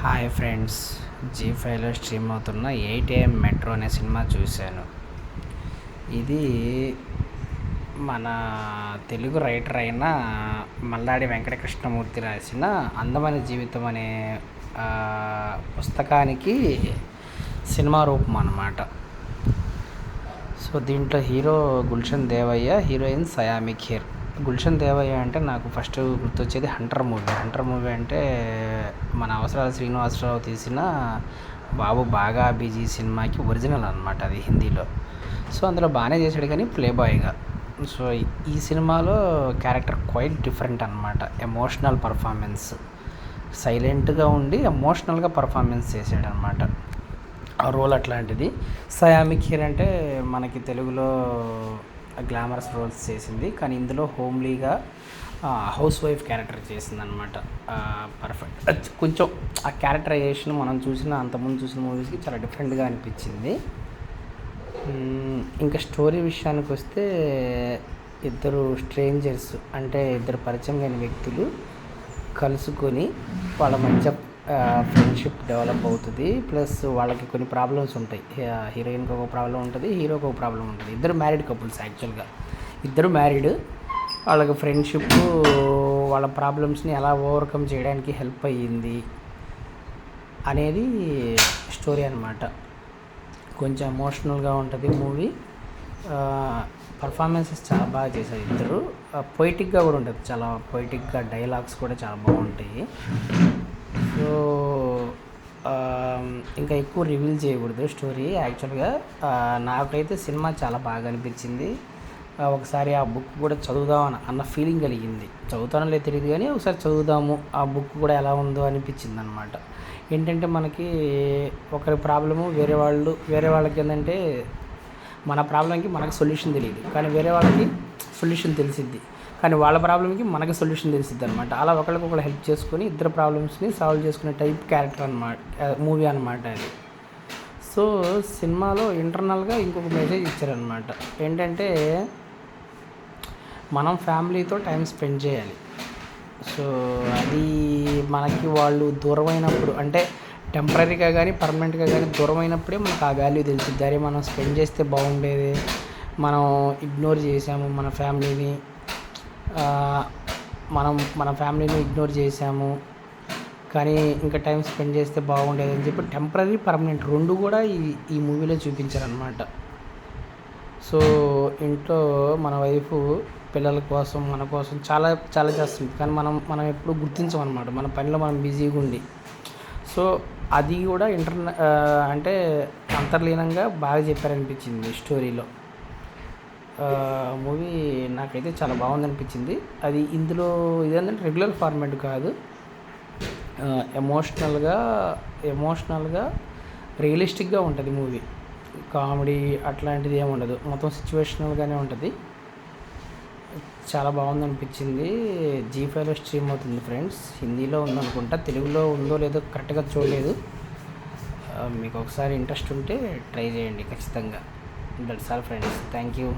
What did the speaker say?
Hi friends, జీ5లో stream అవుతున్న 8 AM metro అనే cinema చూశాను. ఇది మన తెలుగు రైటర్ అయిన మల్లాడి వెంకటకృష్ణమూర్తి రాసిన అందమైన జీవితం అనే పుస్తకానికి సినిమా రూపం అన్నమాట. సో దీంట్లో హీరో గుల్షన్ దేవయ్య, హీరోయిన్ సయామి ఖేర్. గుల్షన్ దేవయ్య అంటే నాకు ఫస్ట్ గుర్తొచ్చేది హంటర్ మూవీ అంటే మన అవసరాల శ్రీనివాసరావు తీసిన బాబు బాగా బిజీ సినిమాకి ఒరిజినల్ అనమాట, అది హిందీలో. సో అందులో బాగానే చేశాడు కానీ ప్లే బాయ్గా. సో ఈ సినిమాలో క్యారెక్టర్ క్వైట్ డిఫరెంట్ అనమాట. ఎమోషనల్ పర్ఫార్మెన్స్, సైలెంట్గా ఉండి ఎమోషనల్గా పర్ఫార్మెన్స్ చేశాడనమాట. ఆ రోల్ అట్లాంటిది. సయామి ఖేర్ అంటే మనకి తెలుగులో గ్లామరస్ రోల్స్ చేసింది, కానీ ఇందులో హోమ్లీగా హౌస్ వైఫ్ క్యారెక్టర్ చేసిందనమాట. పర్ఫెక్ట్. కొంచెం ఆ క్యారెక్టరైజేషన్ మనం అంతకుముందు చూసిన మూవీస్కి చాలా డిఫరెంట్గా అనిపించింది. ఇంకా స్టోరీ విషయానికి వస్తే, ఇద్దరు స్ట్రేంజర్స్ అంటే ఇద్దరు పరిచయం లేని వ్యక్తులు కలుసుకొని వాళ్ళ మధ్య ఫ్రెండ్షిప్ డెవలప్ అవుతుంది. ప్లస్ వాళ్ళకి కొన్ని ప్రాబ్లమ్స్ ఉంటాయి. హీరోయిన్కి ఒక ప్రాబ్లం ఉంటుంది, హీరోకి ఒక ప్రాబ్లం ఉంటుంది. ఇద్దరు మ్యారీడ్ కపుల్స్. యాక్చువల్గా ఇద్దరు మ్యారీడ్. వాళ్ళకి ఫ్రెండ్షిప్ వాళ్ళ ప్రాబ్లమ్స్ని ఎలా ఓవర్కమ్ చేయడానికి హెల్ప్ అయ్యింది అనేది స్టోరీ అన్నమాట. కొంచెం ఎమోషనల్గా ఉంటుంది మూవీ. పర్ఫార్మెన్సెస్ చాలా బాగా చేశారు ఇద్దరు. పొయిటిక్గా కూడా ఉంటుంది, చాలా పొయిటిక్గా. డైలాగ్స్ కూడా చాలా బాగుంటాయి. సో ఇంకా ఎక్కువ రివీల్ చేయకూడదు స్టోరీ. యాక్చువల్గా నాకైతే సినిమా చాలా బాగా అనిపించింది. ఒకసారి ఆ బుక్ కూడా చదువుదామని అన్న ఫీలింగ్ కలిగింది. చదువుతానో లేదు తెలియదు కానీ ఒకసారి చదువుదాము, ఆ బుక్ కూడా ఎలా ఉందో అనిపించింది అనమాట. ఏంటంటే మనకి ఒకరి ప్రాబ్లము వేరే వాళ్ళకి ఏంటంటే మన ప్రాబ్లంకి మనకు సొల్యూషన్ తెలియదు, కానీ వేరే వాళ్ళకి సొల్యూషన్ తెలిసిద్ది. కానీ వాళ్ళ ప్రాబ్లంకి మనకి సొల్యూషన్ తెలిసిద్ది అనమాట. అలా ఒకరికొకరు హెల్ప్ చేసుకొని ఇద్దరు ప్రాబ్లమ్స్ని సాల్వ్ చేసుకునే టైప్ క్యారెక్టర్ అనమాట, మూవీ అనమాట అది. సో సినిమాలో ఇంటర్నల్గా ఇంకొక మెసేజ్ ఇచ్చారనమాట. ఏంటంటే మనం ఫ్యామిలీతో టైం స్పెండ్ చేయాలి. సో అది మనకి వాళ్ళు దూరమైనప్పుడు, అంటే టెంపరీగా కానీ పర్మనెంట్గా కానీ దూరమైనప్పుడే మనకు ఆ వాల్యూ తెలిసిద్ది. అరే మనం స్పెండ్ చేస్తే బాగుండేది, మనం ఇగ్నోర్ చేసాము మన ఫ్యామిలీని, మన ఫ్యామిలీని ఇగ్నోర్ చేసాము, కానీ ఇంకా టైం స్పెండ్ చేస్తే బాగుండేది అని చెప్పి టెంపరీ పర్మనెంట్ రెండు కూడా ఈ మూవీలో చూపించారనమాట. సో ఇంట్లో మన వైఫ్ పిల్లల కోసం మన కోసం చాలా చాలా చేస్తుంది, కానీ మనం ఎప్పుడు గుర్తించమన్నమాట, మన పనిలో మనం బిజీగా ఉండి. సో అది కూడా అంటే అంతర్లీనంగా బాగా చెప్పారనిపించింది స్టోరీలో. మూవీ నాకైతే చాలా బాగుందనిపించింది. అది ఇందులో ఇదేంటంటే రెగ్యులర్ ఫార్మాట్ కాదు, ఎమోషనల్గా రియలిస్టిక్గా ఉంటుంది మూవీ. కామెడీ అట్లాంటిది ఏమి ఉండదు, మొత్తం సిచ్యువేషనల్గానే ఉంటుంది. చాలా బాగుందనిపించింది. జీ5లో స్ట్రీమ్ అవుతుంది ఫ్రెండ్స్. హిందీలో ఉందనుకుంటా, తెలుగులో ఉందో లేదో కరెక్ట్గా చూడలేదు. మీకు ఒకసారి ఇంట్రెస్ట్ ఉంటే ట్రై చేయండి ఖచ్చితంగా. That's all friends, thank you.